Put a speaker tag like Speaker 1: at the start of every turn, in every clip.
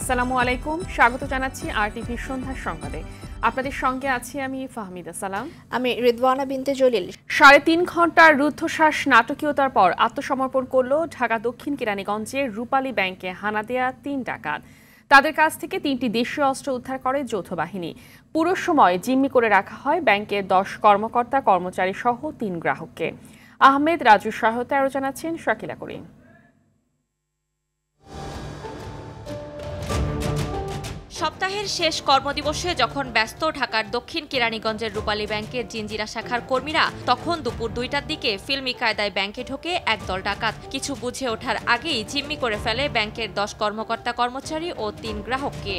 Speaker 1: আসসালামু আলাইকুম, স্বাগত জানাচ্ছি আরটিভি সন্ধ্যার সংবাদে। আপনাদের সঙ্গে আছি আমি ফাহমিদা সালাম।
Speaker 2: আমি রিদওয়ানা বিনতে জলিল।
Speaker 1: ৩.৫ ঘন্টার রুদ্ধশ্বাস নাটকীয়তার পর আত্মসমর্পণ করল ঢাকা দক্ষিণ কেরানীগঞ্জের রূপালী ব্যাংকে হানা দেয়া ৩ ডাকাত। তাদের কাছ থেকে ৩টি দেশীয় অস্ত্র উদ্ধার করে যৌথ বাহিনী। পুরো সময় জিম্মি করে রাখা হয় ব্যাংকের ১০ কর্মকর্তা কর্মচারী সহ ৩ গ্রাহককে। আহমেদ রাজুর সহায়তায় আরও জানাচ্ছেন শাকিলা করিম।
Speaker 3: সপ্তাহের শেষ কর্মদিবসে যখন ব্যস্ত ঢাকার দক্ষিণ কেরানীগঞ্জের রূপালী ব্যাংকের জিঞ্জিরা শাখার কর্মীরা, তখন দুপুর ২টার দিকে ফিল্মি কায়দায় ব্যাংকে ঢোকে একদল ডাকাত। কিছু বুঝে ওঠার আগেই জিম্মি করে ফেলে ব্যাংকের ১০ কর্মকর্তা কর্মচারী ও ৩ গ্রাহককে।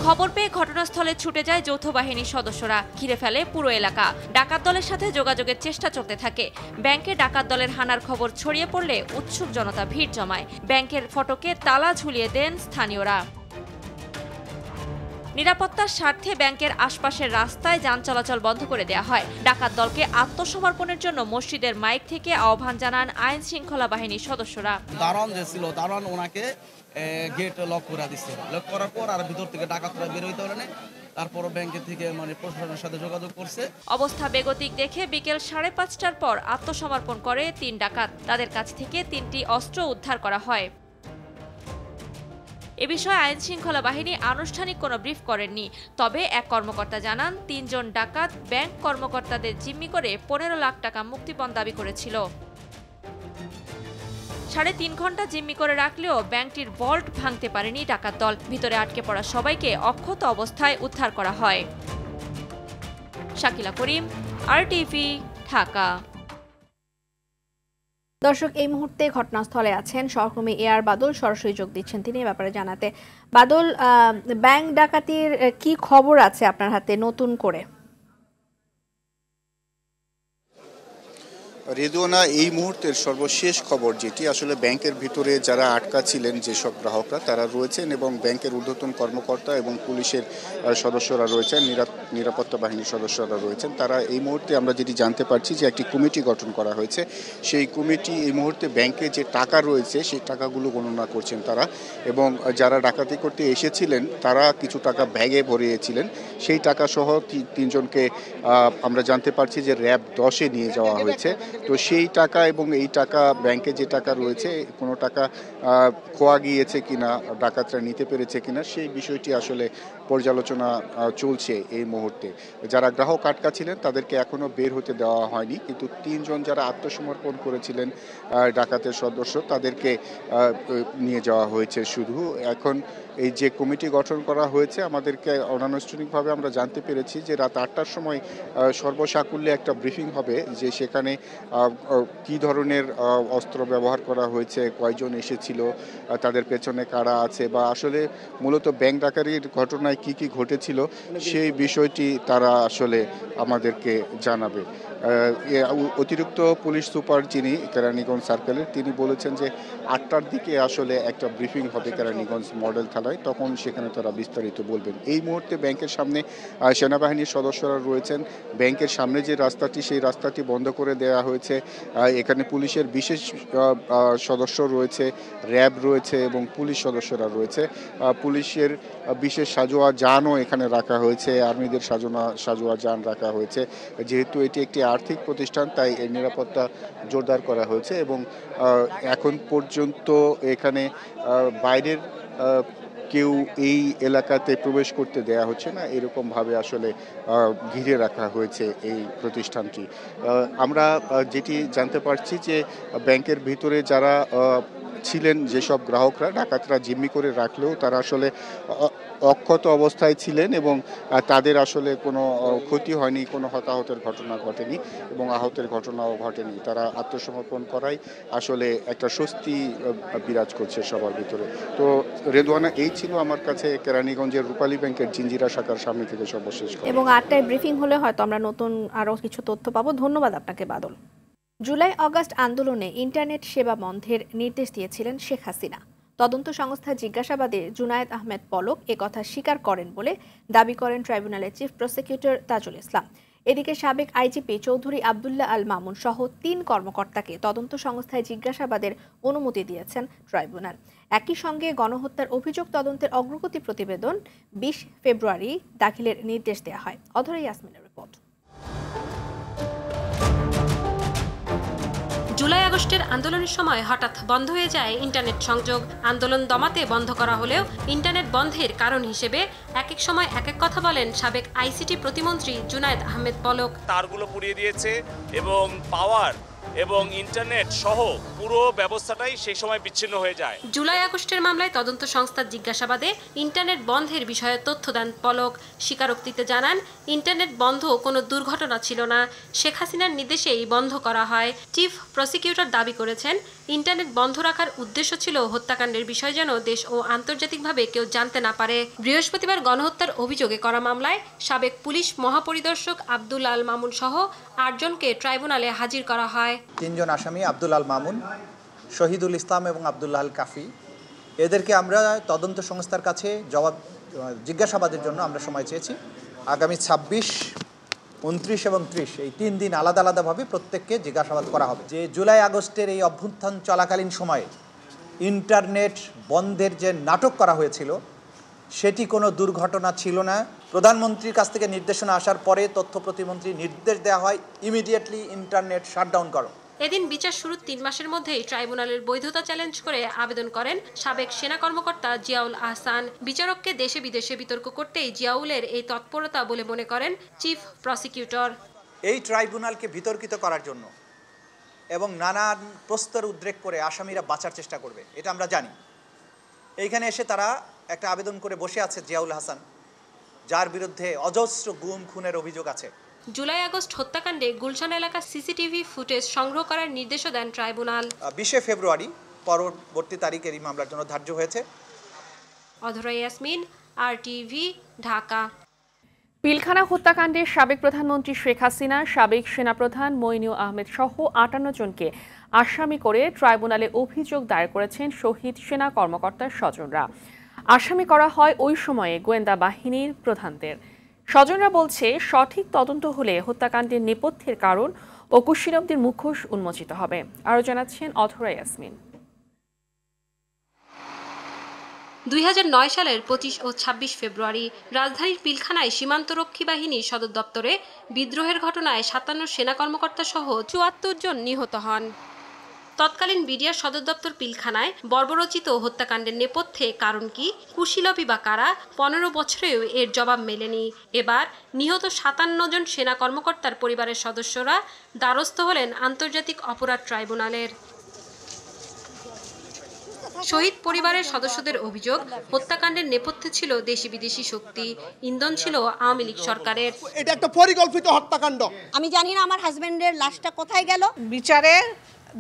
Speaker 3: খবর পেয়ে ঘটনাস্থলে ছুটে যায় যৌথ বাহিনীর সদস্যরা, ঘিরে ফেলে পুরো এলাকা। ডাকাত দলের সাথে যোগাযোগের চেষ্টা চলতে থাকে। ব্যাংকে ডাকাত দলের হানার খবর ছড়িয়ে পড়লে উৎসুক জনতা ভিড় জমায়। ব্যাংকের ফটকে তালা ঝুলিয়ে দেন স্থানীয়রা। নিরাপত্তার স্বার্থে ব্যাংকের আশপাশের রাস্তায় যান চলাচল বন্ধ করে দেওয়া হয়। ডাকাত দলকে আত্মসমর্পণের জন্য মসজিদের মাইক থেকে আহ্বান জানান আইন শৃঙ্খলা বাহিনীর সদস্যরা।
Speaker 4: দারোয়ান ওনাকে গেট লক করে দিচ্ছে। লক করার পর আর ভিতর থেকে ডাকাতরা বের হইতে পারে না। তারপর ব্যাংকের থেকে প্রশাসনের সাথে যোগাযোগ করছে।
Speaker 3: অবস্থা বেগতিক দেখে বিকেল ৫:৩০টার পর আত্মসমর্পণ করে ৩ ডাকাত। তাদের কাছ থেকে ৩টি অস্ত্র উদ্ধার করা হয়। এ বিষয়ে আইন শৃঙ্খলা বাহিনী আনুষ্ঠানিক কোনো ব্রিফ করেননি। তবে এক কর্মকর্তা জানান, ৩ জন ডাকাত ব্যাংক কর্মকর্তাদের জিম্মি করে ১৫ লাখ টাকা মুক্তিপণ দাবি করেছিল। ৩.৫ ঘন্টা জিম্মি করে রাখলেও ব্যাংকটির ভল্ট ভাঙতে পারেনি ডাকাত দল। ভিতরে আটকে পড়া সবাইকে অক্ষত অবস্থায় উদ্ধার করা হয়। শাকিলা করিম, আরটিভি, ঢাকা।
Speaker 2: দর্শক, এই মুহূর্তে ঘটনাস্থলে আছেন সহকর্মী এআর বাদল, সরাসরি যোগ দিচ্ছেন তিনি এ ব্যাপারে জানাতে। বাদল, ব্যাংক ডাকাতির কি খবর আছে আপনার হাতে নতুন করে?
Speaker 5: রেদওয়ানা, এই মুহূর্তের সর্বশেষ খবর যেটি আসলে ব্যাংকের ভিতরে যারা আটকা ছিলেন যেসব গ্রাহকরা তারা রয়েছেন এবং ব্যাংকের ঊর্ধ্বতন কর্মকর্তা এবং পুলিশের সদস্যরা রয়েছেন, নিরাপত্তা বাহিনীর সদস্যরা রয়েছেন, তারা এই মুহূর্তে আমরা যেটি জানতে পারছি যে একটি কমিটি গঠন করা হয়েছে। সেই কমিটি এই মুহূর্তে ব্যাংকে যে টাকা রয়েছে সেই টাকাগুলো গণনা করছেন তারা, এবং যারা ডাকাতি করতে এসেছিলেন তারা কিছু টাকা ব্যাগে ভরিয়েছিলেন। সেই টাকা সহ ৩ জনকে আমরা জানতে পারছি যে র‍্যাব ১০-এ নিয়ে যাওয়া হয়েছে। তো সেই টাকা এবং এই টাকা, ব্যাংকে যে টাকা রয়েছে, কোনো টাকা খোয়া গিয়েছে কিনা, ডাকাতরা নিতে পেরেছে কিনা, সেই বিষয়টি আসলে পর্যালোচনা চলছে এই মুহূর্তে। যারা গ্রাহক আটকা ছিলেন তাদেরকে এখনো বের হতে দেওয়া হয়নি, কিন্তু ৩ জন যারা আত্মসমর্পণ করেছিলেন ডাকাতের সদস্য তাদেরকে নিয়ে যাওয়া হয়েছে। শুধু এখন এই যে কমিটি গঠন করা হয়েছে, আমাদেরকে অনানুষ্ঠানিকভাবে আমরা জানতে পেরেছি যে রাত ৮টার সময় সর্বসাকুল্যে একটা ব্রিফিং হবে, যে সেখানে কি ধরনের অস্ত্র ব্যবহার করা হয়েছে, কয়জন এসেছিল, তাদের পেছনে কারা আছে, বা আসলে মূলত ব্যাংক ডাকাতির ঘটনায় কি কি ঘটেছিল সেই বিষয়টি তারা আসলে আমাদেরকে জানাবে। অতিরিক্ত পুলিশ সুপার যিনি কেরানীগঞ্জ সার্কেলের, তিনি বলেছেন যে ৮টার দিকে আসলে একটা ব্রিফিং হবে কেরানীগঞ্জ মডেল থানায়, তখন সেখানে তারা বিস্তারিত বলবেন। এই মুহূর্তে ব্যাংকের সামনে সেনাবাহিনীর সদস্যরা রয়েছেন। ব্যাংকের সামনে যে রাস্তাটি, সেই রাস্তাটি বন্ধ করে দেওয়া হয়েছে। এখানে পুলিশের বিশেষ সদস্য রয়েছে, র‍্যাব রয়েছে এবং পুলিশ সদস্যরা রয়েছে। পুলিশের বিশেষ সাজোয়া যানও এখানে রাখা হয়েছে, আর্মিদের সাজোয়া যান রাখা হয়েছে। যেহেতু এটি একটি আর্থিক প্রতিষ্ঠান, তাই এর নিরাপত্তা জোরদার করা হয়েছে এবং এখন পর্যন্ত এখানে বাইরের কেউ এই এলাকাতে প্রবেশ করতে দেয়া হচ্ছে না, এরকমভাবে আসলে ঘিরে রাখা হয়েছে এই প্রতিষ্ঠানটি। আমরা যেটি জানতে পারছি যে ব্যাংকের ভিতরে যারা ছিলেন, যেসব গ্রাহকরা ডাকাতরা জিম্মি করে রাখলেও তারা আসলে অক্ষত অবস্থায় ছিলেন এবং তাদের আসলে কোনো ক্ষতি হয়নি, কোনো হতাহতের ঘটনা ঘটেনি এবং আহতের ঘটনাও ঘটেনি। তারা আত্মসমর্পণ করাই আসলে একটা স্বস্তি বিরাজ করছে সবার ভিতরে। তো রেদওয়ানা, এই ছিল আমার কাছে কেরানীগঞ্জের রূপালী ব্যাংকের জিঞ্জিরা শাখার সামনে থেকে সর্বশেষ।
Speaker 2: এবং ৮টায় ব্রিফিং হলে হয়তো আমরা নতুন আরও কিছু তথ্য পাবো। ধন্যবাদ আপনাকে বাদল। জুলাই আগস্ট আন্দোলনে ইন্টারনেট সেবা বন্ধের নির্দেশ দিয়েছিলেন শেখ হাসিনা। তদন্ত সংস্থা জিজ্ঞাসাবাদে জুনায়েদ আহমেদ পলক একথা স্বীকার করেন বলে দাবি করেন ট্রাইব্যুনালের চিফ প্রসিকিউটর তাজুল ইসলাম। এদিকে সাবেক আইজিপি চৌধুরী আবদুল্লাহ আল মামুন সহ ৩ কর্মকর্তাকে তদন্ত সংস্থায় জিজ্ঞাসাবাদের অনুমতি দিয়েছেন ট্রাইব্যুনাল। একই সঙ্গে গণহত্যার অভিযোগ তদন্তের অগ্রগতি প্রতিবেদন 20 ফেব্রুয়ারি দাখিলের নির্দেশ দেওয়া হয়। অধরা ইয়াসমিনের রিপোর্ট।
Speaker 6: জুলাই আগস্টের আন্দোলনের সময় হঠাৎ বন্ধ হয়ে যায় ইন্টারনেট সংযোগ। আন্দোলন দমাতে বন্ধ করা হলেও ইন্টারনেট বন্ধের কারণ হিসেবে এক এক সময় এক এক কথা বলেন সাবেক আইসিটি প্রতিমন্ত্রী জুনায়েদ আহমেদ পলক।
Speaker 7: তারগুলো পুড়িয়ে দিয়েছে এবং পাওয়ার এবং ইন্টারনেট সহ পুরো ব্যবস্থাটাই সেই সময় বিচ্ছিন্ন হয়ে যায়।
Speaker 6: জুলাই আগস্টের মামলায় তদন্ত সংস্থার জিজ্ঞাসাবাদে ইন্টারনেট বন্ধের বিষয়ে তথ্য দেন পলক। স্বীকারোক্তিতে জানান, ইন্টারনেট বন্ধ কোনো দুর্ঘটনা ছিল না, শেখ হাসিনার নির্দেশেই বন্ধ করা হয়। চিফ প্রসিকিউটর দাবি করেছেন, ইন্টারনেট বন্ধ রাখার উদ্দেশ্য ছিল হত্যাকাণ্ডের বিষয় যেন দেশ ও আন্তর্জাতিকভাবে কেউ জানতে না পারে। বৃহস্পতিবার গণহত্যার অভিযোগে করা মামলায় সাবেক পুলিশ মহাপরিদর্শক আব্দুল আল মামুন সহ 8 জনকে ট্রাইব্যুনালে হাজির করা হয়।
Speaker 8: 3 জন আসামি আব্দুল আল মামুন, শহীদুল ইসলাম এবং আব্দুল্লাহ আল কাফি, এদেরকে আমরা তদন্ত সংস্থার কাছে জিজ্ঞাসাবাদের জন্য আমরা সময় চেয়েছি। আগামী 26, 29 এবং 30 এই 3 দিন আলাদা আলাদাভাবে প্রত্যেককে জিজ্ঞাসাবাদ করা হবে। যে জুলাই আগস্টের এই অভ্যুত্থান চলাকালীন সময়ে ইন্টারনেট বন্ধের যে নাটক করা হয়েছিল সেটি কোনো দুর্ঘটনা ছিল না। প্রধানমন্ত্রীর কাছ থেকে নির্দেশনা আসার পরে তথ্য প্রতিমন্ত্রী নির্দেশ দেওয়া হয় ইমিডিয়েটলি ইন্টারনেট শাটডাউন করো।
Speaker 6: এদিন বিচার শুরুর 3 মাসের মধ্যেই ট্রাইব্যুনালের বৈধতা চ্যালেঞ্জ করে আবেদন করেন সাবেক সেনা কর্মকর্তা জিয়াউল আহসান। বিচারককে দেশে বিদেশে বিতর্ক করতেই জিয়াউলের এই তৎপরতা বলে মনে করেন চিফ প্রসিকিউটর।
Speaker 8: এই ট্রাইব্যুনালকে বিতর্কিত করার জন্য এবং নানান প্রস্তর উদ্রেক করে আসামিরা বাঁচার চেষ্টা করবে, এটা আমরা জানি। এইখানে এসে তারা একটা আবেদন করে বসে আছে জিয়াউল হাসান, যার বিরুদ্ধে অজস্র গুম খুনের অভিযোগ আছে।
Speaker 6: জুলাই আগস্ট হত্যাকাণ্ডে গুলশান এলাকার সিসিটিভি ফুটেজ সংগ্রহ করার নির্দেশও দেন ট্রাইব্যুনাল।
Speaker 8: 20 ফেব্রুয়ারি পরবর্তী তারিখের এই মামলার জন্য ধার্য হয়েছে।
Speaker 6: অধরা ইয়াসমিন, RTV, ঢাকা।
Speaker 1: পিলখানা হত্যাকাণ্ডে সাবেক প্রধানমন্ত্রী শেখ হাসিনা, সাবেক সেনাপ্রধান মইনুল আহমেদ সহ 58 জনকে আসামি করে ট্রাইব্যুনালে অভিযোগ দায়ের করেছেন শহীদ সেনা কর্মকর্তার স্বজনরা। আসামি করা হয় ওই সময়ে গোয়েন্দা বাহিনীর প্রধানদের। স্বজনরা বলছে, সঠিক তদন্ত হলে হত্যাকাণ্ডের নেপথ্যের কারণ ও কুশীলবদের মুখোশ উন্মোচিত হবে। আরও জানাচ্ছেন অধরা ইয়াসমিন।
Speaker 6: 2009 সালের 25 ও 26 ফেব্রুয়ারি রাজধানীর পিলখানায় সীমান্তরক্ষী বাহিনীর সদর দপ্তরে বিদ্রোহের ঘটনায় 57 সেনা কর্মকর্তা সহ 74 জন নিহত হন। তৎকালীন বিডিআর সদর দপ্তর পিলখানায় বর্বরচিত হত্যাকাণ্ডের নেপথ্যে কারণ কি, কুশীলবই বা কারা, 15 বছরেও এর জবাব মেলেনি। এবার নিহত 57 জন সেনা কর্মকর্তার পরিবারের সদস্যরা দ্বারস্থ হলেন আন্তর্জাতিক অপরাধ ট্রাইব্যুনালের। শহীদ পরিবারের সদস্যদের অভিযোগ, হত্যাকাণ্ডের নেপথ্যে ছিল দেশি বিদেশি শক্তি, ইন্ধন ছিল আওয়ামী লীগ সরকারের।
Speaker 9: এটা একটা পরিকল্পিত হত্যাকাণ্ড।
Speaker 10: আমি জানি না আমার হাজবেন্ডের লাশটা কোথায় গেল।
Speaker 11: বিচারে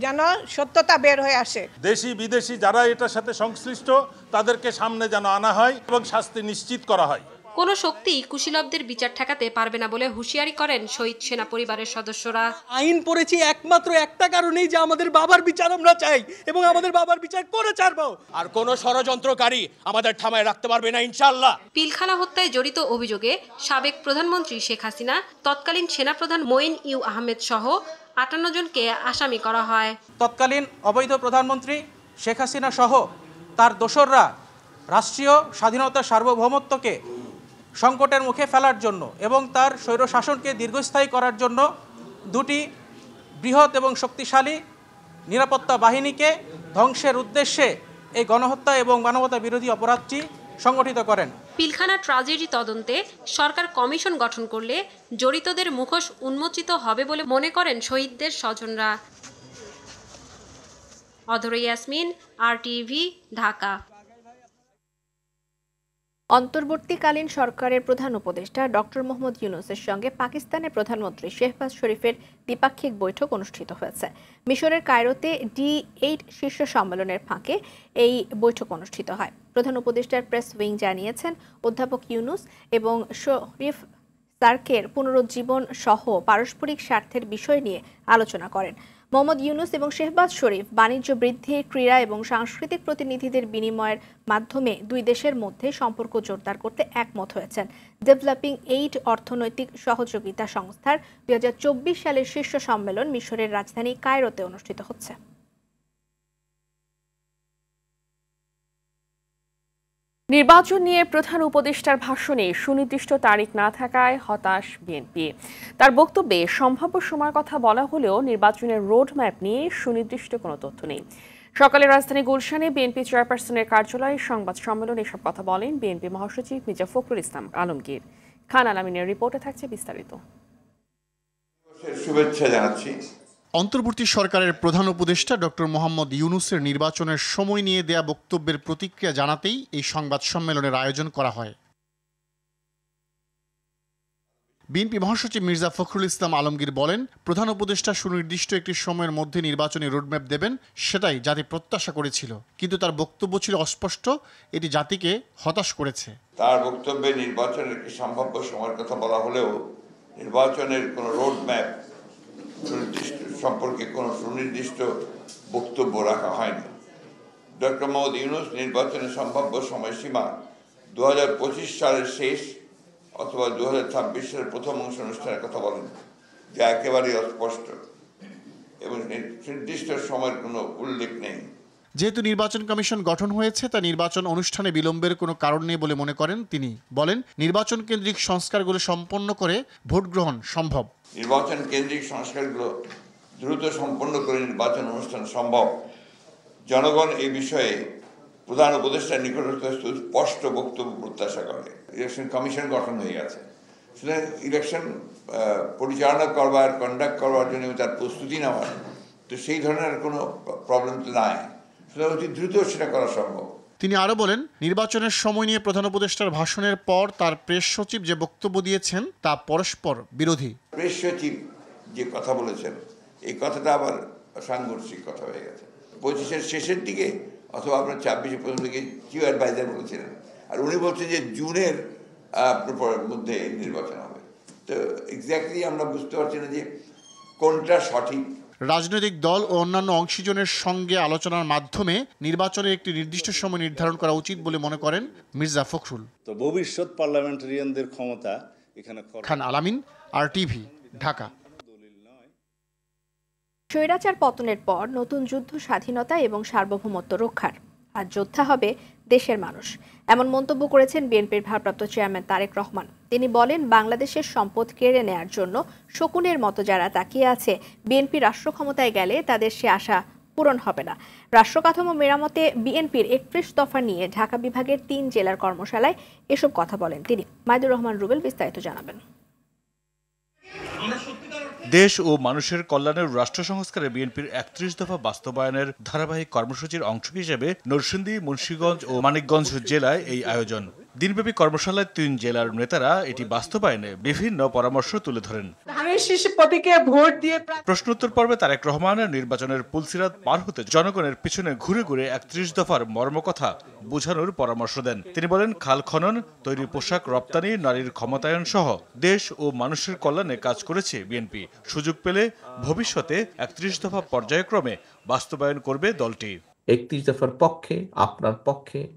Speaker 11: যেন সত্যতা বের হয়ে আসে।
Speaker 12: দেশি বিদেশি যারা এটার সাথে সংশ্লিষ্ট তাদেরকে সামনে যেন আনা হয় এবং শাস্তি নিশ্চিত করা হয়।
Speaker 6: কোনো শক্তি কুশীলবদের বিচার ঠেকাতে পারবে না বলে হুঁশিয়ারি করেন শহীদ সেনা পরিবারের সদস্যরা।
Speaker 9: আইন পড়েছি একমাত্র একটা কারণেই, যে আমাদের বাবার বিচার আমরা চাই এবং আমাদের বাবার বিচার করে ছাড়বো। আর কোনো ষড়যন্ত্রকারী আমাদের থামায় রাখতে পারবে না ইনশাআল্লাহ।
Speaker 6: পিলখানা হত্যায় জড়িত অভিযোগে সাবেক প্রধানমন্ত্রী শেখ হাসিনা, তৎকালীন সেনাপ্রধান মইনুল আহমেদ সহ 58 জনকে আসামি করা হয়।
Speaker 13: তৎকালীন অবৈধ প্রধানমন্ত্রী শেখ হাসিনা সহ তার দোসররা রাষ্ট্রীয় স্বাধীনতা সার্বভৌমত্বকে সংকটের মুখে ফেলার জন্য এবং তার স্বৈরশাসনকে দীর্ঘস্থায়ী করার জন্য 2টি বৃহৎ এবং শক্তিশালী নিরাপত্তা বাহিনীকে ধ্বংসের উদ্দেশ্যে এই গণহত্যা এবং মানবতা বিরোধী অপরাধটি সংগঠিত করেন।
Speaker 6: পিলখানা ট্র্যাজেডি তদন্তে সরকার কমিশন গঠন করলে জড়িতদের মুখোশ উন্মোচিত হবে বলে মনে করেন শহীদদের স্বজনরা। অধরা ইয়াসমিন, RTV, ঢাকা।
Speaker 2: অন্তর্বর্তীকালীন সরকারের প্রধান উপদেষ্টা ডক্টর মোহাম্মদ ইউনূসের সঙ্গে পাকিস্তানের প্রধানমন্ত্রী শেহবাজ শরীফের দ্বিপাক্ষিক বৈঠক অনুষ্ঠিত হয়েছে। মিশরের কায়রোতে D8 শীর্ষ সম্মেলনের ফাঁকে এই বৈঠক অনুষ্ঠিত হয়। প্রধান উপদেষ্টার প্রেস উইং জানিয়েছেন, অধ্যাপক ইউনূস এবং শরীফ সার্কের পুনরুজ্জীবন সহ পারস্পরিক স্বার্থের বিষয় নিয়ে আলোচনা করেন। মোহাম্মদ ইউনূস এবং শেহবাজ শরীফ বাণিজ্য বৃদ্ধি, ক্রীড়া এবং সাংস্কৃতিক প্রতিনিধিদের বিনিময়ের মাধ্যমে দুই দেশের মধ্যে সম্পর্ক জোরদার করতে একমত হয়েছেন। ডেভেলপিং এইড অর্থনৈতিক সহযোগিতা সংস্থার 2024 সালের শীর্ষ সম্মেলন মিশরের রাজধানী কায়রোতে অনুষ্ঠিত হচ্ছে।
Speaker 1: নির্বাচন নিয়ে প্রধান উপদেষ্টার ভাষণে সুনির্দিষ্ট তারিখ না থাকায় হতাশ বিএনপি। তার বক্তব্যে সম্ভাব্য সময়ের কথা বলা হলেও নির্বাচনের রোডম্যাপ নিয়ে সুনির্দিষ্ট কোনো তথ্য নেই। সকালে রাজধানী গুলশানে বিএনপি চেয়ারপারসনের কার্যালয়ে সংবাদ সম্মেলনে এসব কথা বলেন বিএনপি মহাসচিব মির্জা ফখরুল ইসলাম আলমগীর। খান আলামিনের রিপোর্টে থাকছে বিস্তারিত।
Speaker 14: শুভেচ্ছা জানাচ্ছি।
Speaker 15: অন্তর্বর্তী সরকারের প্রধান উপদেষ্টা ডক্টর মোহাম্মদ ইউনূসের নির্বাচনের সময় নিয়ে দেয়া বক্তব্যের প্রতিক্রিয়া জানাতেই এই সংবাদ সম্মেলনের আয়োজন করা হয়। বিএনপি মহাসচিব মির্জা ফখরুল ইসলাম আলমগীর বলেন, প্রধান উপদেষ্টা সুনির্দিষ্ট একটি সময়ের মধ্যে নির্বাচনী রোডম্যাপ দেবেন, সেটাই জাতি প্রত্যাশা করেছিল, কিন্তু তার বক্তব্য ছিল অস্পষ্ট। এটি জাতিকে হতাশ করেছে।
Speaker 14: তার বক্তব্যে নির্বাচনের একটি সম্ভাব্য সময়ের কথা বলা হলেও নির্বাচনের কোনো রোডম্যাপ সম্পর্কে কোনো সুনির্দিষ্ট বক্তব্য রাখা হয়নি। ডক্টর মোহাম্মদ ইউনূস নির্বাচনের সম্ভাব্য সময়সীমা 2025 সালের শেষ অথবা 2026 সালের প্রথম অংশ অনুষ্ঠানের কথা বলেন, যা একেবারেই অস্পষ্ট এবং নির্দিষ্ট সময়ের কোনো উল্লেখ নেই।
Speaker 15: যেহেতু নির্বাচন কমিশন গঠন হয়েছে, তা নির্বাচন অনুষ্ঠানে বিলম্বের কোনো কারণ নেই বলে মনে করেন তিনি। বলেন, নির্বাচন কেন্দ্রিক সংস্কারগুলো সম্পন্ন করে ভোট গ্রহণ সম্ভব।
Speaker 14: নির্বাচন কেন্দ্রিক সংস্কারগুলো দ্রুত সম্পন্ন করে নির্বাচন অনুষ্ঠান সম্ভব। জনগণ এই বিষয়ে প্রধান উপদেষ্টার নিকট স্পষ্ট বক্তব্য প্রত্যাশা করে। ইলেকশন কমিশন গঠন হয়ে গেছে, সুতরাং ইলেকশন পরিচালনা করবার, কন্ডাক্ট করবার জন্য তার প্রস্তুতি নেওয়ার, তো সেই ধরনের কোনো প্রবলেম তো নাই, সুতরাং অতি দ্রুত সেটা করা সম্ভব।
Speaker 15: তিনি আরও বলেন, নির্বাচনের সময় নিয়ে প্রধান উপদেষ্টার ভাষণের পর তার প্রেস সচিব যে বক্তব্য দিয়েছেন তা পরস্পর বিরোধী।
Speaker 14: প্রেস সচিব যে কথা বলেছেন, এই কথাটা আবার সাংঘর্ষিক কথা হয়ে গেছে। 25-এর শেষের দিকে অথবা আপনার 26-এর প্রথম দিকে চিফ অ্যাডভাইজার বলেছিলেন, আর উনি বলছেন যে জুনের মধ্যে নির্বাচন হবে। তো এক্স্যাক্টলি আমরা বুঝতে পারছি না যে কোনটা সঠিক।
Speaker 15: রাজনৈতিক দল ও অন্যান্য অংশীজনের সঙ্গে আলোচনার মাধ্যমে নির্বাচনের একটি নির্দিষ্ট সময় নির্ধারণ করা উচিত বলে মনে করেন মির্জা ফখরুল।
Speaker 16: তো ভবিষ্যৎ পার্লামেন্টারিয়ানদের ক্ষমতা এখানে।
Speaker 15: খান আলামিন, RTV, ঢাকা।
Speaker 2: স্বৈরাচার পতনের পর নতুন যুদ্ধ স্বাধীনতা এবং সার্বভৌমত্ব রক্ষার, আর যোদ্ধা হবে দেশের মানুষ, এমন মন্তব্য করেছেন বিএনপির ভারপ্রাপ্ত চেয়ারম্যান তারেক রহমান। তিনি বলেন, বাংলাদেশের সম্পদ কেড়ে নেয়ার জন্য শকুনের মতো যারা তাকিয়ে আছে, বিএনপি রাষ্ট্র ক্ষমতায় গেলে তাদের সে আশা পূরণ হবে না। রাষ্ট্র কাঠামো মেরামতে বিএনপির 31 দফা নিয়ে ঢাকা বিভাগের 3 জেলার কর্মশালায় এসব কথা বলেন তিনি। মাইদুর রহমান রুবেল বিস্তারিত জানাবেন।
Speaker 17: দেশ ও মানুষের কল্যাণের রাষ্ট্র সংস্কারে বিএনপির 31 দফা বাস্তবায়নের ধারাবাহিক কর্মসূচির অংশ হিসেবে নরসিংদী, মুন্সিগঞ্জ ও মানিকগঞ্জ জেলায় এই আয়োজন। দিনব্যাপী কর্মশালায় 3 জেলার নেতারা এটি বাস্তবায়নে বিভিন্ন পরামর্শ তুলে ধরেন। প্রশ্নোত্তর পর্বে তারেক রহমানের নির্বাচনের পুলসিরাত পার হতে জনগণের পিছনে ঘুরে ঘুরে 31 দফার মর্মকথা বোঝানোর পরামর্শ দেন। তিনি বলেন, খাল খনন, তৈরি পোশাক রপ্তানি, নারীর ক্ষমতায়ন সহ দেশ ও মানুষের কল্যাণে কাজ করেছে বিএনপি। সুযোগ পেলে ভবিষ্যতে 31 দফা পর্যায়ক্রমে বাস্তবায়ন করবে দলটি।
Speaker 18: 31 দফার পক্ষে,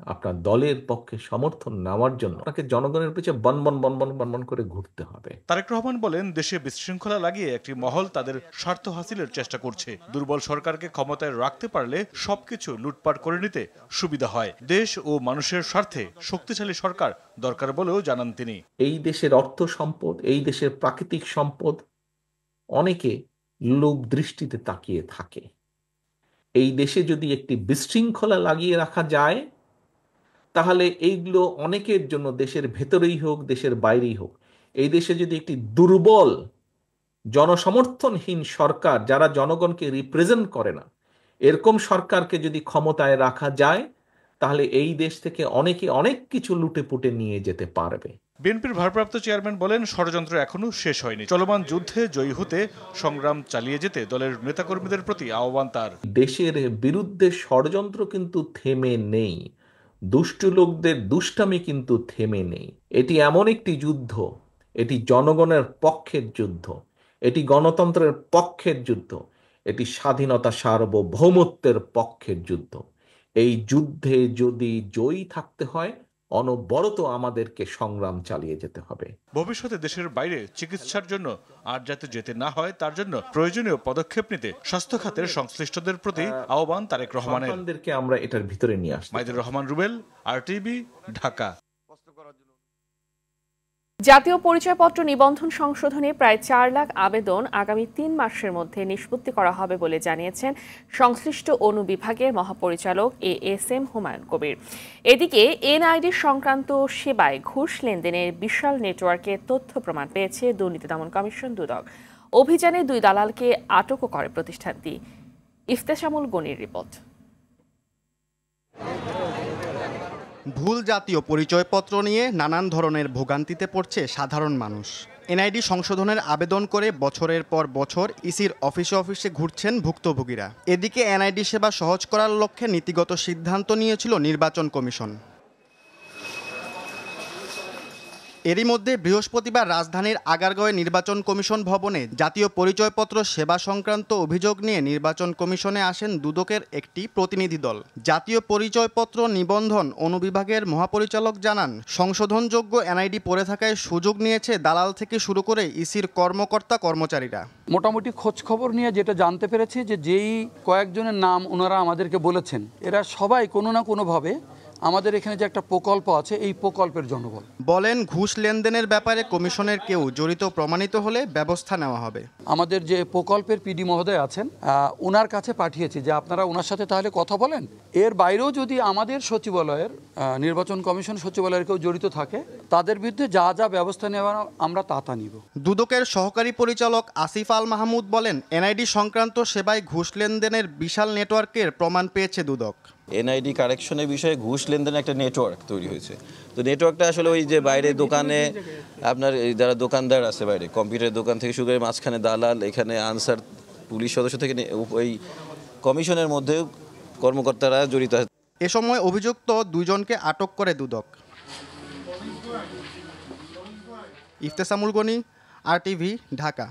Speaker 18: আপনার দলের পক্ষে সমর্থন নেওয়ার জন্য আপনাকে জনগণের পিছনে বনবন করে ঘুরতে হবে।
Speaker 17: তারেক রহমান বলেন, দেশে বিশৃঙ্খলা লাগিয়ে একটি মহল তাদের স্বার্থ হাসিলের চেষ্টা করছে। দুর্বল সরকারকে ক্ষমতায় রাখতে পারলে সবকিছু লুটপাট করে নিতে সুবিধা হয়। দেশ ও মানুষের স্বার্থে শক্তিশালী সরকার দরকার বলেও জানান তিনি।
Speaker 18: এই দেশের অর্থ সম্পদ, এই দেশের প্রাকৃতিক সম্পদ অনেকে লোভ দৃষ্টিতে তাকিয়ে থাকে। এই দেশে যদি একটি বিশৃঙ্খলা লাগিয়ে রাখা যায়, তাহলে এইগুলো অনেকের জন্য, দেশের ভেতরেই হোক দেশের বাইরেই হোক, এই দেশে যদি একটি দুর্বল জনসমর্থনহীন সরকার, যারা জনগণকে রিপ্রেজেন্ট করে না, এরকম সরকারকে যদি ক্ষমতায় রাখা যায়, তাহলে এই দেশ থেকে অনেকে অনেক কিছু লুটে পুটে নিয়ে যেতে পারবে।
Speaker 17: বিএনপির ভারপ্রাপ্ত চেয়ারম্যান বলেন, ষড়যন্ত্র এখনো শেষ হয়নি। চলমান যুদ্ধে জয়ী হতে সংগ্রাম চালিয়ে যেতে দলের নেতাকর্মীদের প্রতি আহ্বান তার।
Speaker 18: দেশের বিরুদ্ধে ষড়যন্ত্র কিন্তু থেমে নেই, দুষ্টু লোকদের দুষ্টামি কিন্তু থেমে নেই। এটি এমন একটি যুদ্ধ, এটি জনগণের পক্ষের যুদ্ধ, এটি গণতন্ত্রের পক্ষের যুদ্ধ, এটি স্বাধীনতা সার্বভৌমত্বের পক্ষের যুদ্ধ। এই যুদ্ধে যদি জয়ী থাকতে হয়, অনবরত আমাদেরকে সংগ্রাম চালিয়ে যেতে হবে।
Speaker 17: ভবিষ্যতে দেশের বাইরে চিকিৎসার জন্য আর যাতে যেতে না হয় তার জন্য প্রয়োজনীয় পদক্ষেপ নিতে স্বাস্থ্য খাতের সংশ্লিষ্টদের প্রতি আহ্বান তারেক রহমানের।
Speaker 18: সন্তানদেরকে আমরা এটার ভিতরে নিয়ে আসি।
Speaker 17: মাইদুর রহমান রুবেল, RTV, ঢাকা।
Speaker 1: জাতীয় পরিচয়পত্র নিবন্ধন সংশোধনে প্রায় 4 লাখ আবেদন আগামী 3 মাসের মধ্যে নিষ্পত্তি করা হবে বলে জানিয়েছেন সংশ্লিষ্ট অনুবিভাগের মহাপরিচালক ASM হুমায়ুন কবির। এদিকে NID সংক্রান্ত সেবায় ঘুষ লেনদেনের বিশাল নেটওয়ার্কের তথ্য প্রমাণ পেয়েছে দুর্নীতি দমন কমিশন দুদক। অভিযানে 2 দালালকে আটকও করে প্রতিষ্ঠানটি। ইফতেশামুল গনির রিপোর্ট।
Speaker 19: ভুল জাতীয় পরিচয়পত্র নিয়ে নানান ধরনের ভোগান্তিতে পড়ছে সাধারণ মানুষ। NID সংশোধনের আবেদন করে বছরের পর বছর ইসির অফিসে অফিসে ঘুরছেন ভুক্তভোগীরা। এদিকে NID সেবা সহজ করার লক্ষ্যে নীতিগত সিদ্ধান্ত নিয়েছিল নির্বাচন কমিশন। এরই মধ্যে বৃহস্পতিবার রাজধানীর আগারগাঁওয়ে নির্বাচন কমিশন ভবনে জাতীয় পরিচয়পত্র সেবা সংক্রান্ত অভিযোগ নিয়ে নির্বাচন কমিশনে আসেন দুদকের একটি প্রতিনিধি দল। জাতীয় পরিচয়পত্র নিবন্ধন অনুবিভাগের মহাপরিচালক জানান, সংশোধনযোগ্য NID পড়ে থাকায় সুযোগ নিয়েছে দালাল থেকে শুরু করে ইসির কর্মকর্তা কর্মচারীরা।
Speaker 20: মোটামুটি খোঁজ খবর নিয়ে যেটা জানতে পেরেছি যে যেই কয়েকজনের নাম ওনারা আমাদেরকে বলেছেন, এরা সবাই কোনো না কোনোভাবে আমাদের এখানে যে একটা প্রকল্প আছে এই প্রকল্পের জনবল।
Speaker 19: বলেন, ঘুষ লেনদেনের ব্যাপারে কমিশনের কেউ জড়িত প্রমাণিত হলে ব্যবস্থা নেওয়া হবে।
Speaker 20: আমাদের যে প্রকল্পের PD মহোদয় আছেন ওনার কাছে পাঠিয়েছি যে আপনারা ওনার সাথে তাহলে কথা বলেন। এর বাইরেও যদি আমাদের সচিবালয়ের নির্বাচন কমিশন সচিবালয়ের কেউ জড়িত থাকে তাদের বিরুদ্ধে যা যা ব্যবস্থা নেওয়া আমরা তা নিব।
Speaker 19: দুদকের সহকারী পরিচালক আসিফ আল মাহমুদ বলেন, NID সংক্রান্ত সেবায় ঘুষ লেনদেনের বিশাল নেটওয়ার্কের প্রমাণ পেয়েছে দুদক।
Speaker 21: NID কারেকশনের বিষয়ে ঘুষ লেনদেনের একটা নেটওয়ার্ক তৈরি হয়েছে। তো নেটওয়ার্কটা আসলে ওই যে বাইরে দোকানে আপনার যারা দোকানদার আছে বাইরে কম্পিউটার দোকান থেকে শুরু করে মাঝখানে দালাল, এখানে আনসার, পুলিশ সদস্য থেকে ওই কমিশনের মধ্যে কর্মকর্তারা জড়িত আছে।
Speaker 19: এ সময় অভিযুক্ত 2 জনকে আটক করে দুদক। ইফতেশামুল গনি, RTV, ঢাকা।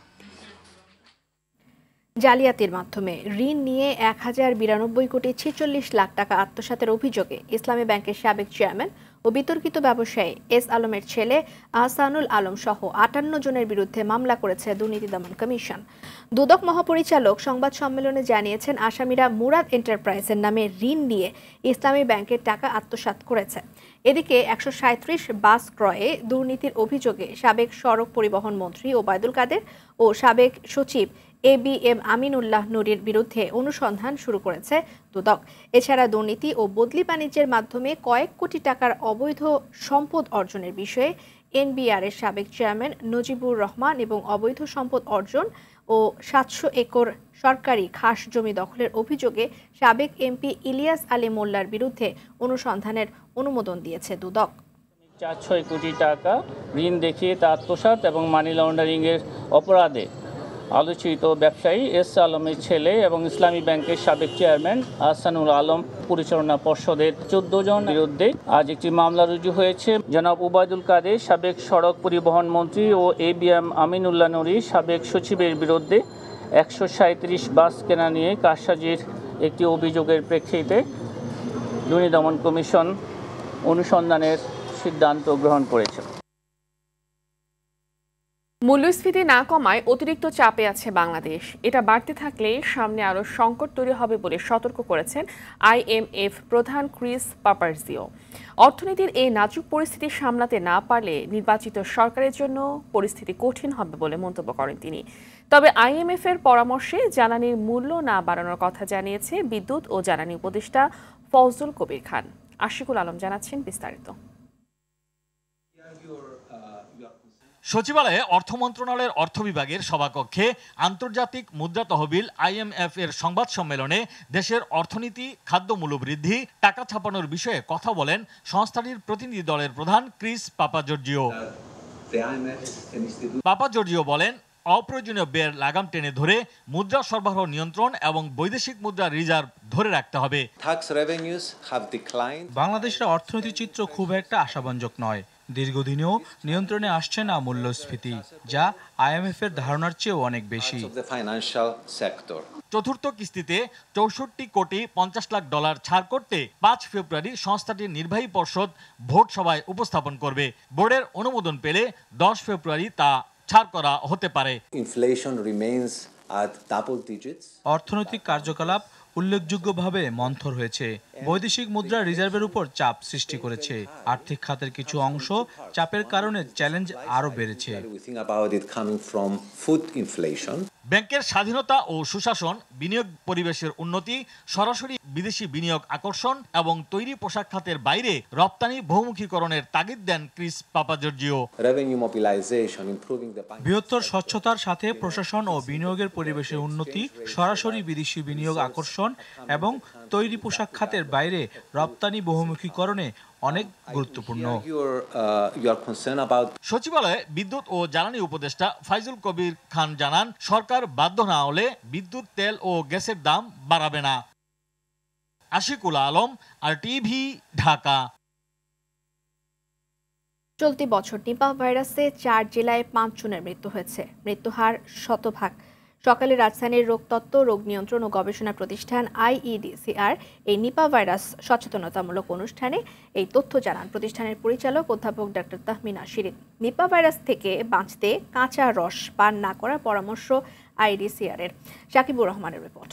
Speaker 2: জালিয়াতির মাধ্যমে ঋণ নিয়ে 1092 কোটি 46 লাখ টাকা আত্মসাতের অভিযোগে ইসলামী ব্যাংকের সাবেক চেয়ারম্যান ও বিতর্কিত ব্যবসায়ী S আলমের ছেলে আহসানুল আলম সহ 58 জনের বিরুদ্ধে মামলা করেছে দুর্নীতি দমন কমিশন। দুদক মহাপরিচালক সংবাদ সম্মেলনে জানিয়েছেন, আসামিরা মুরাদ এন্টারপ্রাইজের নামে ঋণ নিয়ে ইসলামী ব্যাংকের টাকা আত্মসাৎ করেছে। এদিকে 137 বাস ক্রয়ে দুর্নীতির অভিযোগে সাবেক সড়ক পরিবহন মন্ত্রী ওবায়দুল কাদের ও সাবেক সচিব ABM আমিনুল্লাহ নুরীর বিরুদ্ধে অনুসন্ধান শুরু করেছে দুদক। এছাড়া দুর্নীতি ও বদলি বাণিজ্যের মাধ্যমে কয়েক কোটি টাকার অবৈধ সম্পদ অর্জনের বিষয়ে NBR এর সাবেক চেয়ারম্যান নজিবুর রহমান এবং অবৈধ সম্পদ অর্জন ও 700 একর সরকারি খাস জমি দখলের অভিযোগে সাবেক MP ইলিয়াস আলী মোল্লার বিরুদ্ধে অনুসন্ধানের অনুমোদন দিয়েছে দুদক।
Speaker 22: 4-6 কোটি টাকা ঋণ দেখিয়ে তা আত্মসাৎ এবং মানি লন্ডারিংয়ের অপরাধে আলোচিত ব্যবসায়ী S আলমের ছেলে এবং ইসলামী ব্যাংকের সাবেক চেয়ারম্যান আহসানুল আলম পরিচালনা পর্ষদের 14 জন বিরুদ্ধে আজ একটি মামলা রুজু হয়েছে। জনাব ওবায়দুল কাদের সাবেক সড়ক পরিবহন মন্ত্রী ও ABM আমিনুল্লাহ নুরী সাবেক সচিবের বিরুদ্ধে 137 বাস কেনা নিয়ে কারসাজির একটি অভিযোগের প্রেক্ষিতে দুর্নীতি দমন কমিশন অনুসন্ধানের সিদ্ধান্ত গ্রহণ করেছে।
Speaker 1: মূল্যস্ফীতি না কমায় অতিরিক্ত চাপে আছে বাংলাদেশ। এটা বাড়তে থাকলে সামনে আরও সংকট তৈরি হবে বলে সতর্ক করেছেন IMF প্রধান ক্রিস পাপারজিও। অর্থনীতির এই নাজুক পরিস্থিতি সামলাতে না পারলে নির্বাচিত সরকারের জন্য পরিস্থিতি কঠিন হবে বলে মন্তব্য করেন তিনি। তবে IMF এর পরামর্শে জ্বালানির মূল্য না বাড়ানোর কথা জানিয়েছে বিদ্যুৎ ও জ্বালানি উপদেষ্টা ফজলুল কবির খান। আশিকুল আলম জানাচ্ছেন বিস্তারিত।
Speaker 23: সচিবালয়ে অর্থ মন্ত্রণালয়ের অর্থ বিভাগের সভাকক্ষে আন্তর্জাতিক মুদ্রা তহবিল IMF এর সংবাদ সম্মেলনে দেশের অর্থনীতি, খাদ্য মূল্যবৃদ্ধি, টাকা ছাপানোর বিষয়ে কথা বলেন সংস্থাটির প্রতিনিধি দলের প্রধান ক্রিস পাপাজর্জিও। পাপাজর্জিও বলেন, অপ্রয়োজনীয় ব্যয়ের লাগাম টেনে ধরে মুদ্রা সরবরাহ নিয়ন্ত্রণ এবং বৈদেশিক মুদ্রা রিজার্ভ ধরে রাখতে হবে।
Speaker 13: বাংলাদেশের অর্থনৈতিক চিত্র খুব একটা আশাব্যঞ্জক নয়। দীর্ঘদিনেও নিয়ন্ত্রণে আসছে না মূল্যস্ফীতি, যা IMF এর ধারণার চেয়েও অনেক বেশি।
Speaker 23: চতুর্থ কিস্তিতে ৬৪ কোটি ৫০ লাখ ডলার ছাড় করতে ৫ ফেব্রুয়ারি সংস্থাটির নির্বাহী পর্ষদ ভোট সভায় উপস্থাপন করবে। বোর্ডের অনুমোদন পেলে ১০ ফেব্রুয়ারি তা ছাড় করা হতে পারে।
Speaker 13: অর্থনৈতিক কার্যকলাপ উল্লেখযোগ্যভাবে মন্থর হয়েছে। বৈদেশিক মুদ্রা রিজার্ভের উপর চাপ সৃষ্টি করেছে। আর্থিক খাতের কিছু অংশ চাপের কারণে চ্যালেঞ্জ আরও বেড়েছে।
Speaker 23: ব্যাংকের স্বাধীনতা ও সুশাসন, বিনিয়োগ পরিবেশের উন্নতি, সরাসরি বিদেশি বিনিয়োগ আকর্ষণ এবং তৈরি পোশাক খাতের বাইরে রপ্তানি বহুমুখীকরণের তাগিদ দেন ক্রিস পাপাজর্জিও।
Speaker 13: বৃহত্তর স্বচ্ছতার সাথে প্রশাসন ও বিনিয়োগের পরিবেশের উন্নতি, সরাসরি বিদেশি বিনিয়োগ আকর্ষণ এবং তৈরি পোশাক খাতের বাইরে রপ্তানি বহুমুখীকরণে অনেক গুরুত্বপূর্ণ।
Speaker 23: সচিবালয়ে বিদ্যুৎ ও জ্বালানি উপদেষ্টা ফাইজুল কবির খান জানান, সরকার বাধ্য না হলে বিদ্যুৎ, তেল ও গ্যাসের দাম বাড়াবে না। আশিকুল আলম, RTV, ঢাকা।
Speaker 2: চলতি বছর নিপাহ ভাইরাসে 4 জেলায় 5 জনের মৃত্যু হয়েছে। মৃত্যুহার শতভাগ। সকালে রাজধানীর রোগতত্ত্ব, রোগ নিয়ন্ত্রণ ও গবেষণা প্রতিষ্ঠান IEDCR এই নিপাহ ভাইরাস সচেতনতামূলক অনুষ্ঠানে এই তথ্য জানান প্রতিষ্ঠানের পরিচালক অধ্যাপক doctor Tahmina Shirin. Nipah virus থেকে বাঁচতে কাঁচা রস পান না করার পরামর্শ IEDCR এর। শাকিবুর রহমানের রিপোর্ট।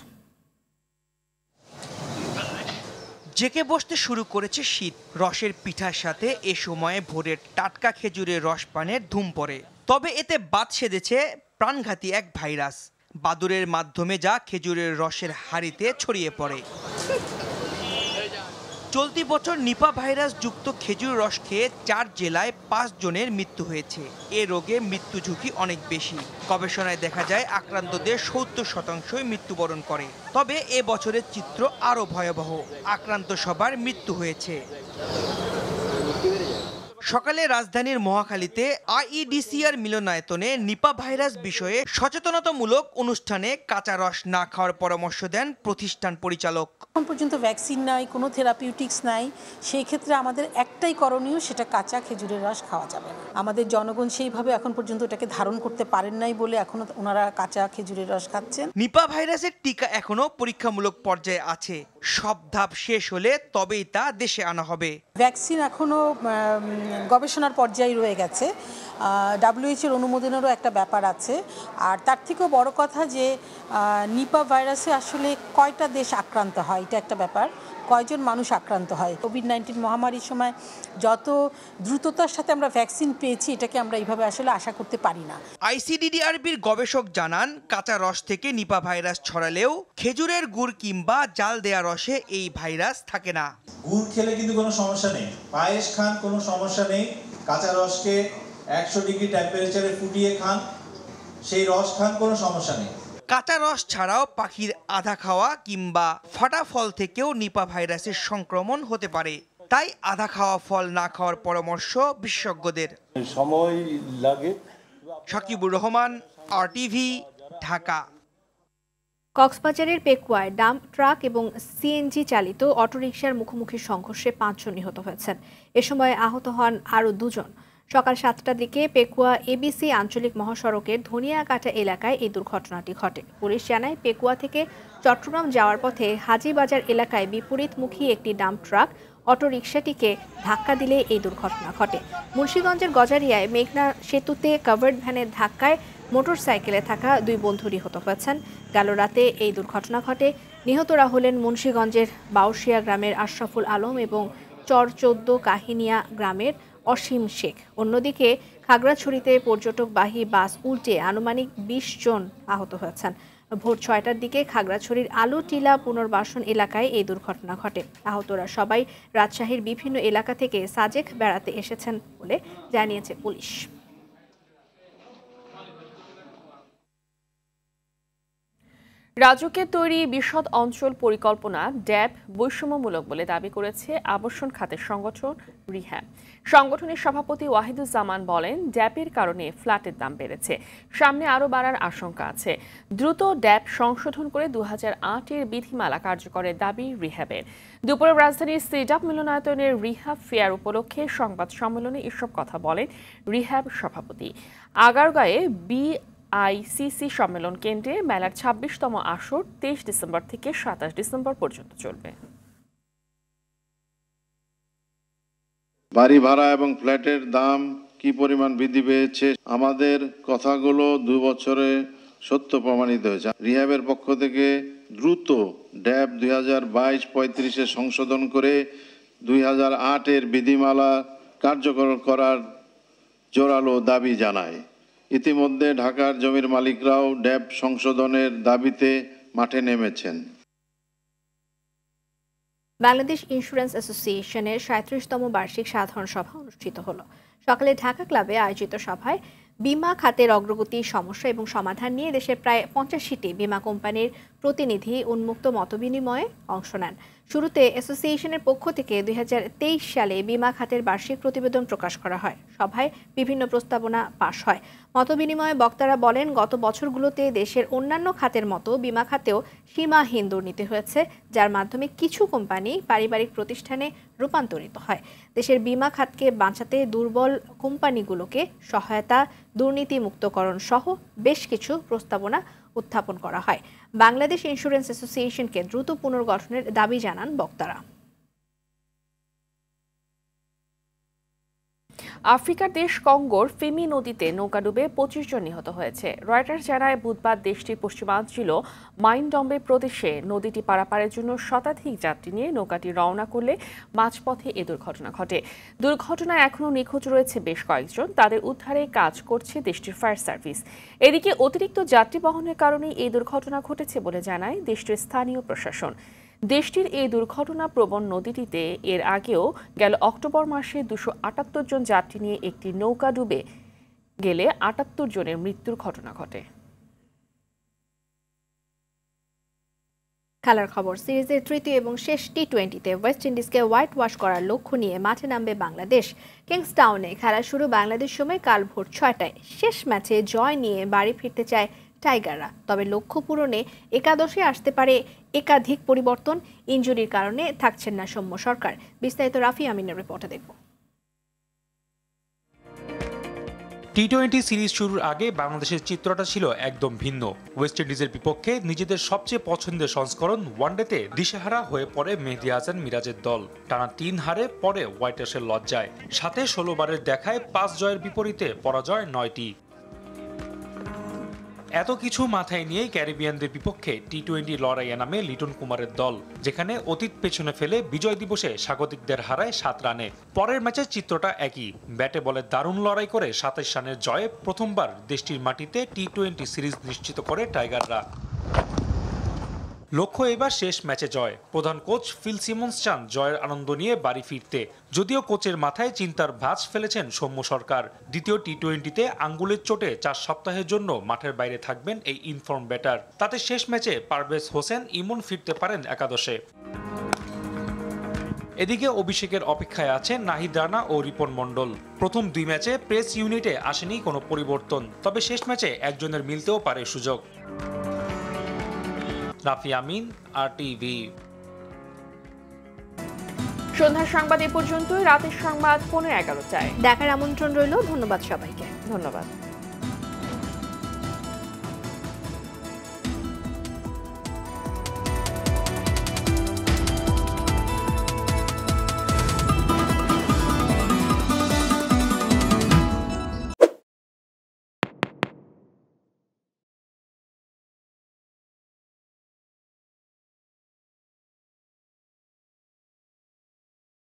Speaker 3: জেকে বসতে শুরু করেছে শীত। রসের পিঠার সাথে এ সময়ে ভোরের টাটকা খেজুরের রস পানের ধুম পড়ে। তবে এতে বাদ সেধেছে প্রাণঘাতী এক ভাইরাস, বাদুড়ের মাধ্যমে যা খেজুরের রসের হাঁড়িতে ছড়িয়ে পড়ে। চলতি বছর নিপাহ ভাইরাস যুক্ত খেজুর রস খেয়ে 4 জেলায় 5 জনের মৃত্যু হয়েছে। এ রোগে মৃত্যু ঝুঁকি অনেক বেশি। গবেষণায় দেখা যায় আক্রান্তদের 70% মৃত্যুবরণ করে। তবে এ বছরের চিত্র আরও ভয়াবহ। আক্রান্ত সবার মৃত্যু হয়েছে। সকালে রাজধানীর মহাখালীতে IEDCR মিলনায়তনে নিপাহ ভাইরাস বিষয়ে সচেতনতামূলক অনুষ্ঠানে কাঁচা রস না খাওয়ার পরামর্শ দেন প্রতিষ্ঠান পরিচালক।
Speaker 4: এখন পর্যন্ত ভ্যাকসিন নাই, কোনো থেরাপিউটিক্স নাই, সেই ক্ষেত্রে আমাদের একটাই করণীয়, সেটা কাঁচা খেজুরের রস খাওয়া যাবে না। আমাদের জনগণ সেইভাবে এখন পর্যন্ত এটাকে ধারণ করতে পারেন নাই বলে এখনো ওনারা কাঁচা খেজুরের রস খাচ্ছেন।
Speaker 3: নিপাহ ভাইরাসের টিকা এখনো পরীক্ষামূলক পর্যায়ে আছে। সব ধাপ শেষ হলে তবেই তা দেশে আনা হবে।
Speaker 4: ভ্যাকসিন এখনো গবেষণার পর্যায়ে রয়ে গেছে। WHO এর অনুমোদনেরও একটা ব্যাপার আছে। আর তার থেকেও বড় কথা যে নিপাহ ভাইরাসে আসলে কয়টা দেশ আক্রান্ত হয়, এটা একটা ব্যাপার। কয়জন মানুষ আক্রান্ত হয়। কোভিড-19 মহামারীর সময় যত দ্রুততার সাথে আমরা ভ্যাকসিন পেয়েছি, এটাকে আমরা এইভাবে আসলে আশা করতে পারি না।
Speaker 3: ICDDRBর গবেষক জানান, কাঁচা রস থেকে নিপাহ ভাইরাস ছড়ালেও খেজুরের গুড় কিংবা জাল দেয়া রসে এই ভাইরাস থাকে না।
Speaker 5: গুড় খেলে কিন্তু কোনো সমস্যা নেই, পায়েস খান কোনো সমস্যা নেই, কাঁচা রসকে 100 ডিগ্রি টেম্পারেচারে ফুটিয়ে খান, সেই রস খান, কোনো সমস্যা নেই।
Speaker 3: কাঁচা রস ছাড়াও পাখির আধা খাওয়া কিংবা ফাটা ফল থেকেও নিপাহ ভাইরাসের সংক্রমণ হতে পারে। তাই আধা খাওয়া ফল না খাওয়ার পরামর্শ বিশেষজ্ঞদের।
Speaker 16: সময় লাগে।
Speaker 3: শাকিবুর রহমান, RTV, ঢাকা।
Speaker 2: কক্সবাজারের পেকুয়ায় ডাম্প ট্রাক এবং CNG চালিত অটোরিকশার মুখোমুখি সংঘর্ষে 5 জন নিহত হয়েছেন। এ সময় আহত হন আরও 2 জন। সকাল 7টার দিকে পেকুয়া ABC আঞ্চলিক মহাসড়কের ধনিয়াকাটা এলাকায় এই দুর্ঘটনাটি ঘটে। পুলিশ জানায়, পেকুয়া থেকে চট্টগ্রাম যাওয়ার পথে হাজীবাজার এলাকায় বিপরীতমুখী একটি ডাম্প ট্রাক অটোরিকশাটিকে ধাক্কা দিলে এই দুর্ঘটনা ঘটে। মুন্সিগঞ্জের গজারিয়ায় মেঘনা সেতুতে কাভার্ড ভ্যানের ধাক্কায় মোটরসাইকেলে থাকা 2 বন্ধু নিহত হয়েছেন। গেল রাতে এই দুর্ঘটনা ঘটে। নিহতরা হলেন মুন্সিগঞ্জের বাউশিয়া গ্রামের আশরাফুল আলম এবং চর 14 কাহিনিয়া গ্রামের অসীম শেখ। অন্যদিকে খাগড়াছড়িতে পর্যটকবাহী বাস উল্টে আনুমানিক 20 জন আহত হয়েছেন। ভোর 6টার দিকে খাগড়াছড়ির আলুটিলা পুনর্বাসন এলাকায় এই দুর্ঘটনা ঘটে। আহতরা সবাই রাজশাহীর বিভিন্ন এলাকা থেকে সাজেক বেড়াতে এসেছেন বলে জানিয়েছে পুলিশ।
Speaker 1: রাজুকের তৈরি বিশদ অঞ্চল পরিকল্পনা ড্যাব বৈষম্যমূলক বলে দাবি করেছে আবাসন খাতের সংগঠন রিহ্যাব। সংগঠনের সভাপতি ওয়াহিদুজ্জামান বলেন, ড্যাবের কারণে ফ্ল্যাটের দাম বেড়েছে, সামনে আরও বাড়ার আশঙ্কা আছে। দ্রুত ড্যাব সংশোধন করে 2008-এর বিধিমালা কার্যকরের দাবি রিহ্যাবের। দুপুরে রাজধানীর সিডাপ মিলনায়তনের রিহ্যাব ফেয়ার উপলক্ষে সংবাদ সম্মেলনে এসব কথা বলেন রিহ্যাব সভাপতি। আগারগাঁয়ে আইসিসি সম্মেলন কেন্দ্রে মেলার 26তম আসর 23 ডিসেম্বর থেকে 27 ডিসেম্বর পর্যন্ত চলবে।
Speaker 7: বাড়ি ভাড়া এবং ফ্ল্যাটের দাম কি পরিমাণ বৃদ্ধি পেয়েছে, আমাদের কথাগুলো 2 বছরে সত্য প্রমাণিত হয়েছে। রিহ্যাবের পক্ষ থেকে দ্রুত ড্যাব 2022-35-এ সংশোধন করে 2008-এর বিধিমালা কার্যকর করার জোরালো দাবি জানায়। ইতিমধ্যে ঢাকার জমির মালিকরাও ড্যাব সংশোধনের দাবিতে মাঠে নেমেছেন।
Speaker 2: বাংলাদেশ ইন্স্যুরেন্স অ্যাসোসিয়েশনের 37তম বার্ষিক সাধারণ সভা অনুষ্ঠিত হলো। সকালে ঢাকা ক্লাবে আয়োজিত সভায় বিমা খাতের অগ্রগতি, সমস্যা এবং সমাধান নিয়ে দেশের প্রায় 85টি বিমা কোম্পানির প্রতিনিধি উন্মুক্ত মতবিনিময়ে অংশ নেন। শুরুতে অ্যাসোসিয়েশনের পক্ষ থেকে 2023 সালে বিমা খাতের বার্ষিক প্রতিবেদন প্রকাশ করা হয়। সভায় বিভিন্ন প্রস্তাবনা পাশ হয়। মতবিনিময়ে বক্তারা বলেন, গত বছরগুলোতে দেশের অন্যান্য খাতের মতো বিমা খাতেও সীমাহীন দুর্নীতি হয়েছে, যার মাধ্যমে কিছু কোম্পানি পারিবারিক প্রতিষ্ঠানে রূপান্তরিত হয়। দেশের বিমা খাতকে বাঁচাতে দুর্বল কোম্পানিগুলোকে সহায়তা, দুর্নীতি মুক্তকরণ সহ বেশ কিছু প্রস্তাবনা উত্থাপন করা হয়। বাংলাদেশ ইন্স্যুরেন্স অ্যাসোসিয়েশনকে দ্রুত পুনর্গঠনের দাবি জানান বক্তারা।
Speaker 1: আফ্রিকার দেশ কঙ্গোর ফেমি নদীতে নৌকাডুবে 25 জন নিহত হয়েছে। রয়টার্স জানায়, বুধবার দেশটির পশ্চিমাঞ্চল মাইনডম্বে প্রদেশে নদীটি পারাপারের জন্য শতাধিক যাত্রী নিয়ে নৌকাটি রওনা করলে মাঝপথে এ দুর্ঘটনা ঘটে। দুর্ঘটনায় এখনও নিখোঁজ রয়েছে বেশ কয়েকজন। তাদের উদ্ধারে কাজ করছে দেশটির ফায়ার সার্ভিস। এদিকে অতিরিক্ত যাত্রী বহনের কারণে এই দুর্ঘটনা ঘটেছে বলে জানায় দেশটির স্থানীয় প্রশাসন। দেশটির এই দুর্ঘটনা প্রবণ নদীটিতে এর আগেও গেল অক্টোবর মাসে 278 জন যাত্রী নিয়ে একটি নৌকা ডুবে গেলে 78 জনের মৃত্যুর ঘটনা ঘটে।
Speaker 2: খেলার খবর, সিরিজের তৃতীয় এবং শেষ টি-20তে ওয়েস্ট ইন্ডিজকে হোয়াইট ওয়াশ করার লক্ষ্য নিয়ে মাঠে নামবে বাংলাদেশ। কিংসটাউনে খেলা শুরু বাংলাদেশ সময় কাল ভোর 6টায়। শেষ ম্যাচে জয় নিয়ে বাড়ি ফিরতে চায় টাইগাররা। তবে লক্ষ্য পূরণে একাদশে আসতে পারে একাধিক পরিবর্তন। ইনজুরির কারণে থাকছেন না সৌম্য সরকার। বিস্তারিত রাফি আমিনের রিপোর্টে দেখব।
Speaker 8: টি-20 সিরিজ শুরুর আগে বাংলাদেশের চিত্রটা ছিল একদম ভিন্ন। ওয়েস্ট ইন্ডিজের বিপক্ষে নিজেদের সবচেয়ে পছন্দের সংস্করণ ওয়ানডেতে দিশেহারা হয়ে পড়ে মেহেদী হাসান মিরাজের দল। টানা 3 হারে পরে হোয়াইটার্সের লজ্জায়, সাথে 16 বারের দেখায় 5 জয়ের বিপরীতে পরাজয় 9টি। এত কিছু মাথায় নিয়েই ক্যারিবিয়ানদের বিপক্ষে টি-20 লড়াইয়ে নামে লিটন কুমারের দল, যেখানে অতীত পেছনে ফেলে বিজয় দিবসে স্বাগতিকদের হারায় 7 রানে। পরের ম্যাচের চিত্রটা একই। ব্যাটে বলে দারুণ লড়াই করে 27 রানের জয়ে প্রথমবার দেশটির মাটিতে টি-20 সিরিজ নিশ্চিত করে টাইগাররা। লক্ষ্য এবার শেষ ম্যাচে জয়। প্রধান কোচ ফিল সিমন্স চান জয়ের আনন্দ নিয়ে বাড়ি ফিরতে, যদিও কোচের মাথায় চিন্তার ভাঁজ ফেলেছেন সৌম্য সরকার। দ্বিতীয় টি-20তে আঙ্গুলের চোটে 4 সপ্তাহের জন্য মাঠের বাইরে থাকবেন এই ইনফর্ম ব্যাটার। তাতে শেষ ম্যাচে পারভেজ হোসেন ইমন ফিরতে পারেন একাদশে। এদিকে অভিষেকের অপেক্ষায় আছে নাহিদ রানা ও রিপন মণ্ডল। প্রথম 2 ম্যাচে প্রেস ইউনিটে আসেনি কোনো পরিবর্তন, তবে শেষ ম্যাচে একজনের মিলতেও পারে সুযোগ। রাফি আমিন, RTV।
Speaker 1: সন্ধ্যার সংবাদ এ পর্যন্তই। রাতের সংবাদ 11:15টায়
Speaker 2: দেখার আমন্ত্রণ রইল। ধন্যবাদ সবাইকে।
Speaker 1: ধন্যবাদ।